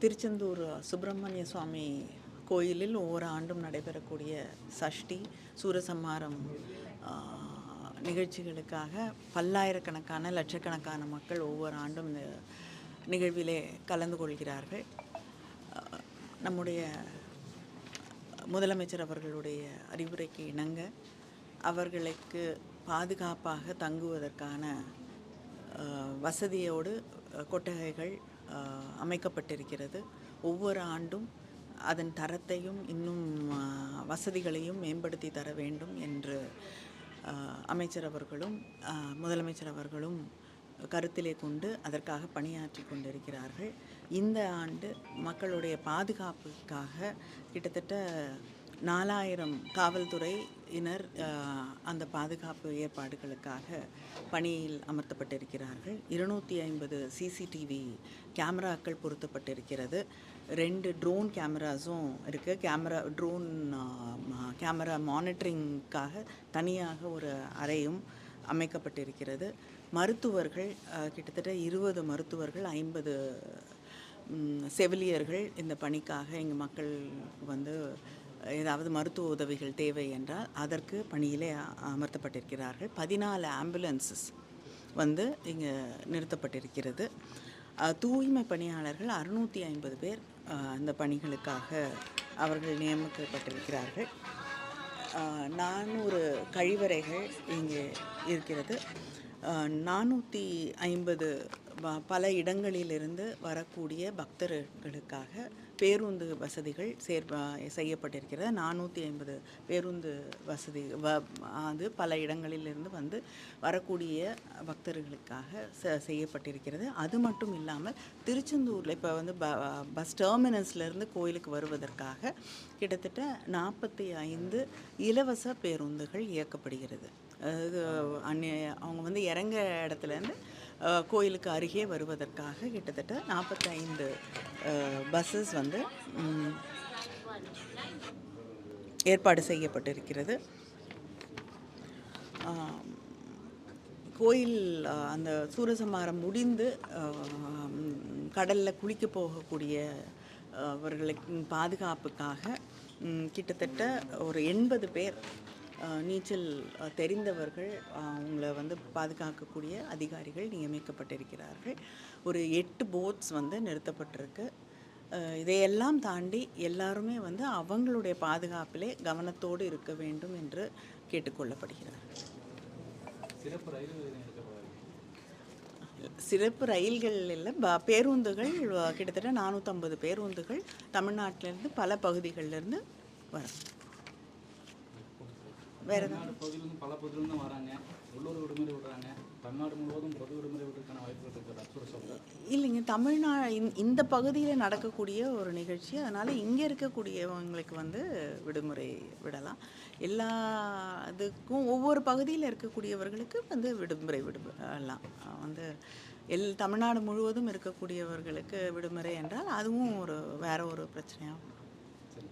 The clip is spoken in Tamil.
திருச்செந்தூர் சுப்பிரமணிய சுவாமி கோயிலில் ஒவ்வொரு ஆண்டும் நடைபெறக்கூடிய சஷ்டி சூரசம்ஹாரம் நிகழ்ச்சிகளுக்காக பல்லாயிரக்கணக்கான லட்சக்கணக்கான மக்கள் ஒவ்வொரு ஆண்டும் இந்த நிகழ்விலே கலந்து கொள்கிறார்கள். நம்முடைய முதலமைச்சர் அவர்களுடைய அறிவுரைக்கு இணங்க அவர்களுக்கு பாதுகாப்பாக தங்குவதற்கான வசதியோடு கொட்டகைகள் அமைக்கப்பட்டிருக்கிறது. ஒவ்வொரு ஆண்டும் அதன் தரத்தையும் இன்னும் வசதிகளையும் மேம்படுத்தி தர வேண்டும் என்று அமைச்சர் அவர்களும் முதலமைச்சர் அவர்களும் கருத்திலே கொண்டு அதற்காக பணியாற்றி கொண்டிருக்கிறார்கள். இந்த ஆண்டு மக்களுடைய பாதுகாப்புக்காக கிட்டத்தட்ட 4000 காவல்துறையினர் அந்த பாதுகாப்பு ஏற்பாடுகளுக்காக பணியில் அமர்த்தப்பட்டிருக்கிறார்கள். 250 சிசிடிவி கேமராக்கள் பொருத்தப்பட்டிருக்கிறது. 2 ட்ரோன் கேமராஸும் இருக்குது. ட்ரோன் கேமரா மானிட்டரிங்காக தனியாக ஒரு அறையும் அமைக்கப்பட்டிருக்கிறது. மருத்துவர்கள் கிட்டத்தட்ட 20 மருத்துவர்கள் 50 செவிலியர்கள் இந்த பணிக்காக எங்கள் மக்கள் வந்து ஏதாவது மருத்துவ உதவிகள் தேவை என்றால் அதற்கு பணியிலே அமர்த்தப்பட்டிருக்கிறார்கள். 14 ஆம்புலன்ஸஸ் வந்து இங்கே நிறுத்தப்பட்டிருக்கிறது. தூய்மை பணியாளர்கள் 650 பேர் இந்த பணிகளுக்காக அவர்கள் நியமிக்கப்பட்டிருக்கிறார்கள். 400 கழிவறைகள் இங்கே இருக்கிறது. 450 பல இடங்களிலிருந்து வரக்கூடிய பக்தர்களுக்காக பேருந்து வசதிகள் செய்யப்பட்டிருக்கிறது. 450 பேருந்து வசதி அது பல இடங்களிலிருந்து வந்து வரக்கூடிய பக்தர்களுக்காக செய்யப்பட்டிருக்கிறது. அது மட்டும் இல்லாமல் திருச்செந்தூரில் இப்போ வந்து பஸ் டெர்மினஸ்லேருந்து கோயிலுக்கு வருவதற்காக கிட்டத்தட்ட 45 இலவச பேருந்துகள் இயக்கப்படுகிறது. அதாவது அவங்க வந்து இறங்க இடத்துலேருந்து கோயிலுக்கு அருகே வருவதற்காக கிட்டத்தட்ட 45 பஸ்ஸஸ் வந்து ஏற்பாடு செய்யப்பட்டிருக்கிறது. கோயில் அந்த சூரசம்ஹாரம் முடிந்து கடலில் குளிக்க போகக்கூடிய அவர்களுக்கு பாதுகாப்புக்காக கிட்டத்தட்ட ஒரு 80 பேர் நீச்சல் தெரிந்தவர்கள் அவங்கள வந்து பாதுகாக்கக்கூடிய அதிகாரிகள் நியமிக்கப்பட்டிருக்கிறார்கள். ஒரு 8 போட்ஸ் வந்து நிறுத்தப்பட்டிருக்கு. இதையெல்லாம் தாண்டி எல்லாருமே வந்து அவங்களுடைய பாதுகாப்பிலே கவனத்தோடு இருக்க வேண்டும் என்று கேட்டுக்கொள்ளப்படுகிறார்கள். சிறப்பு ரயில்கள் இல்லை, பேருந்துகள் கிட்டத்தட்ட 450 பேருந்துகள் தமிழ்நாட்டிலேருந்து பல பகுதிகளிலிருந்து வரும். வேறு பல பகுதியிலிருந்து வராங்க, உள்ளூர் விடுமுறை விடுறாங்க, தமிழ்நாடு முழுவதும் பொது விடுமுறை விடுறதுக்கான வாய்ப்புகள் இருக்கிறதா? இல்லைங்க, இந்த பகுதியில் நடக்கக்கூடிய ஒரு நிகழ்ச்சி, அதனால் இங்கே இருக்கக்கூடியவங்களுக்கு வந்து விடுமுறை விடலாம். எல்லா இதுக்கும் ஒவ்வொரு பகுதியில் இருக்கக்கூடியவர்களுக்கு வந்து விடுமுறை விடலாம். வந்து தமிழ்நாடு முழுவதும் இருக்கக்கூடியவர்களுக்கு விடுமுறை என்றால் அதுவும் வேற ஒரு பிரச்சனையாகும். சரி.